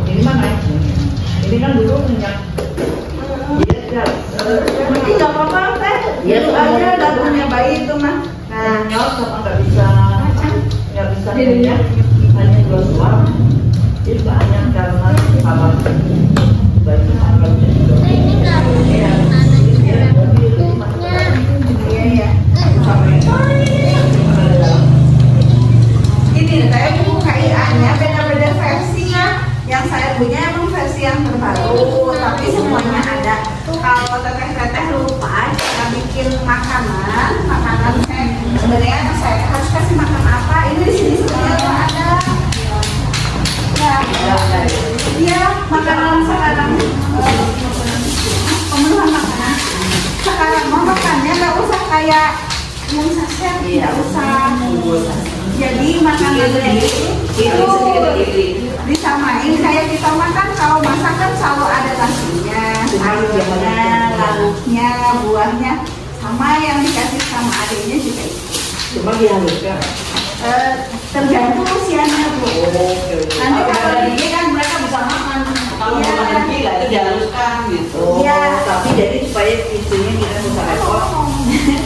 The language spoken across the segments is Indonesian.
Ini mah naik. Ini kan dulu minyak. Iya, Ini nggak apa-apa teh. Iya, Itu aja dagingnya bayi itu mah. Nah, nyot sama nggak bisa minyak, hanya 2 suap. Jadi banyak karena apa? Bayi nggak bisa juga. Iya. iya. Ini saya buku KIA-nya beda-beda versi ya. Yang saya punya emang versi yang terbaru, tapi semuanya ada. Kalau teteh-teteh lupa cara bikin makanan saya sebenarnya saya harus kasih makan apa? Ini di sini sebenarnya ada. Ya, iya makanan sekarang pemenuhan makanan. Sekarang mau makannya nggak usah kayak yang saset, nggak usah. Jadi makanannya itu disamain kayak kita makan. Kalau masak kan selalu ada nasinya, sayurnya, lauknya, buahnya, sama yang dikasih sama adiknya juga itu. Cuma dihaluskan. Tergantung usianya bu. Nanti kalau ini kan mereka bisa makan. Kalau Iya. makan gila itu dihaluskan gitu. Iya. Tapi jadi supaya istrinya kita bisa repot.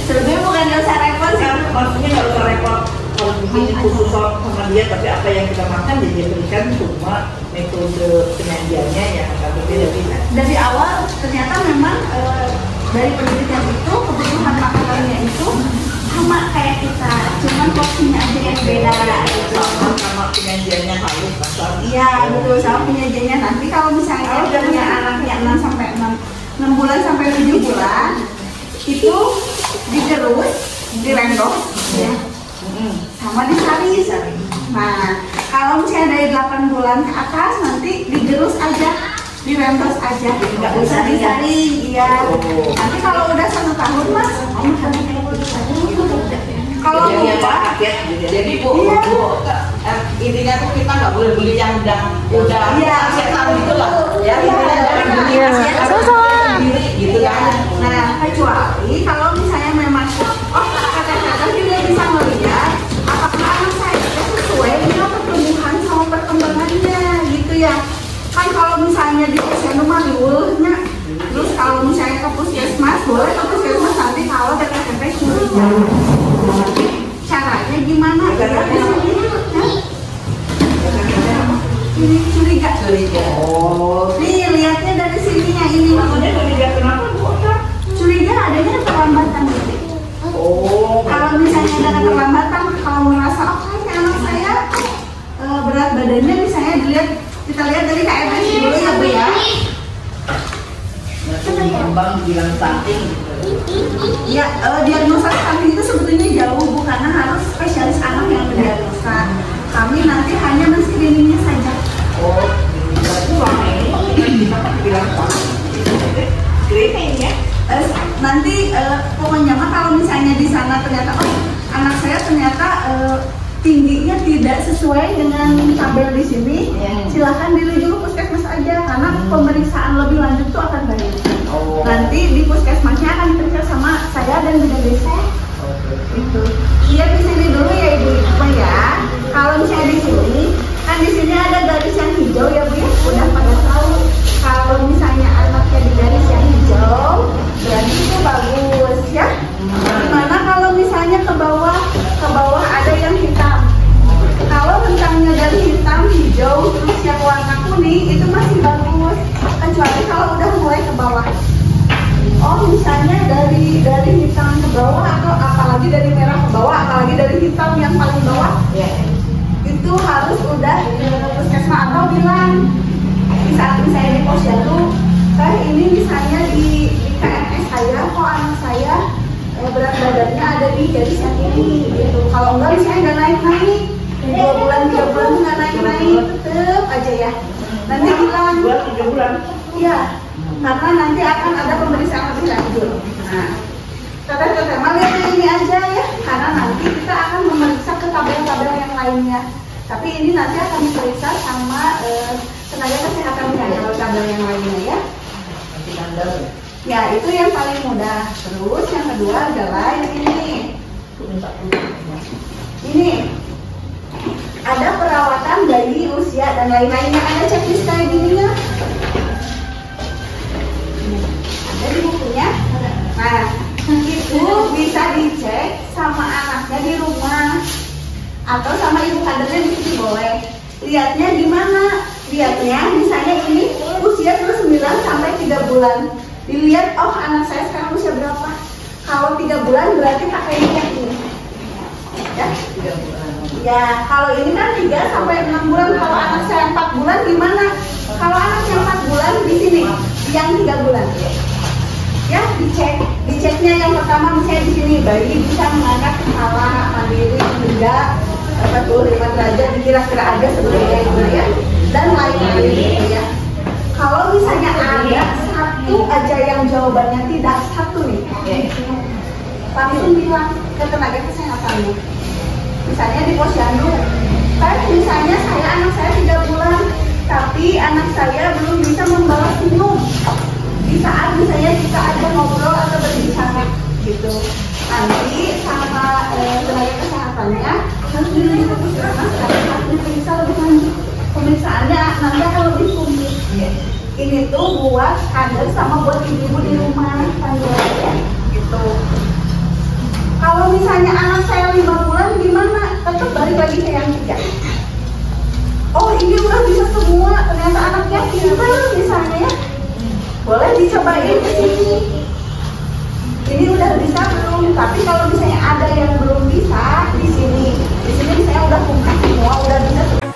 sebenarnya bukan nggak usah repot sih. Kan maksudnya nggak usah repot harus bikin khusus sama dia, tapi apa yang kita makan dia berikan, cuma metode penyajiannya yang agak berbeda-beda. Dari awal ternyata memang dari pendidikan itu kebutuhan makanannya itu sama kayak kita, cuman porsinya aja yang beda gitu. Sama penyajiannya halus pasal. Iya betul, sama penyajiannya. Nanti kalau misalnya udah punya anaknya 6 bulan sampai 7 bulan itu digerus, direndok ya, sama disaring. Nah kalau misalnya dari 8 bulan ke atas nanti digerus aja, direndos aja, nggak usah disaring. Iya. Nanti kalau udah 1 tahun mas, kalau lupa, Jadi bu, intinya tuh kita nggak boleh beli yang udah setan gitu lah, ya. Iya. Gitu kan. Nah kecuali kalau misalnya memang kadang-kadang juga bisa melihat apakah anak saya itu sesuai dengan pertumbuhan sama perkembangannya gitu ya. Kan kalau misalnya di posyandu diulurnya, terus kalau misalnya ke puskesmas, boleh ke puskesmas nanti kalau teteh-teteh curiga. Caranya gimana? Ini curiga. Oh. Nih lihatnya dari sininya ini. Maksudnya curiga kenapa bu? Curiga adanya keterlambatan gitu. Oh. Kalau misalnya ada keterlambatan, kalau merasa oh kayaknya anak saya berat badannya misalnya kita lihat dari KMS dulu ya bu ya. Kembang bilang stunting gitu. Ya diagnosa stunting itu sebetulnya jauh bu, karena harus spesialis anak yang mendiagnosa. Kami nanti hanya men-screeningnya saja. Oh, berarti selama ini kita pakai bilang stunting. Screening ya. Nanti pokoknya mah kalau misalnya di sana ternyata oh anak saya ternyata tingginya tidak sesuai dengan tabel di sini, silakan dirujuk ke puskesmas aja karena pemeriksaan lebih lanjut itu akan banyak. Oh. Nanti di puskesmasnya akan diperiksa sama saya dan bidan desa. Itu. Iya di sini dulu ya ibu ya. Kalau misalnya di sini, kan di sini ada garis yang hijau ya bu ya, udah pada tahu. Kalau misalnya anaknya di garis yang hijau, berarti itu bagus ya. Gimana kalau misalnya ke bawah ada yang hitam. Kalau rentangnya dari hitam, hijau, terus yang warna kuning itu masih bagus. Kecuali kalau udah mulai ke bawah. Oh misalnya dari hitam ke bawah atau apalagi dari merah ke bawah, apalagi dari hitam yang paling bawah, itu harus udah di puskesmas atau bilang di saat misalnya di posyandu, ini misalnya di KMS saya, kok anak saya berat badannya ada di garis yang ini gitu. Kalau enggak misalnya nggak naik-naik 2 bulan 3 bulan nggak naik-naik, tetep aja ya nanti bilang 2-3 bulan. iya, karena nanti akan ada pemeriksaan lebih lanjut. Nah teteh-teteh lihat ini aja ya, karena nanti kita akan memeriksa ke tabel-tabel yang lainnya, tapi ini nanti akan diperiksa sama tenaga kesehatannya kalau tabel yang lainnya ya. Nanti kandang ya. Ya itu yang paling mudah. Terus yang kedua adalah yang ini. Ini ada perawatan bayi, usia dan lain-lainnya. Ada checklist kayak gini ya. Ada di bukunya. Nah, itu bisa dicek sama anaknya di rumah atau sama ibu kandungnya di sini boleh. Lihatnya gimana? Lihatnya misalnya ini usia terus 9 sampai 3 bulan. Dilihat, oh anak saya sekarang usia berapa? Kalau 3 bulan berarti pakainya ini. Ya, 3 bulan. ya, kalau ini kan 3 sampai 6 bulan. Kalau anak saya 4 bulan gimana? Kalau anak yang 4 bulan di sini, yang 3 bulan. Ya, diceknya yang pertama misalnya di sini bayi bisa mengangkat kepala mandiri hingga 45 derajat, kira-kira ada sebenarnya itu ya, dan lain-lain gitu ya. Kalau misalnya ada satu aja yang jawabannya tidak, satu nih, langsung bilang ke tenaga kesehatannya. Misalnya di posyandu, misalnya anak saya 3 bulan, tapi anak saya belum bisa membalas minum. Di saat misalnya kita ada ngobrol atau berbicara gitu, nanti sama tenaga kesehatannya harus dirujuk ke puskesmas karena harus diperiksa lebih lanjut. Pemeriksaannya nanti akan lebih sulit. Ini tuh buat kader sama buat ibu-ibu di rumah ya, gitu. Kalau misalnya anak saya 5 bulan gimana? Tetap balik lagi ke yang 3. Oh ini udah bisa semua, ternyata anaknya pintar misalnya ya. Boleh dicobain ke sini. Ini udah bisa belum? Tapi kalau misalnya ada yang belum bisa di sini misalnya udah kumpul semua, udah bisa semua.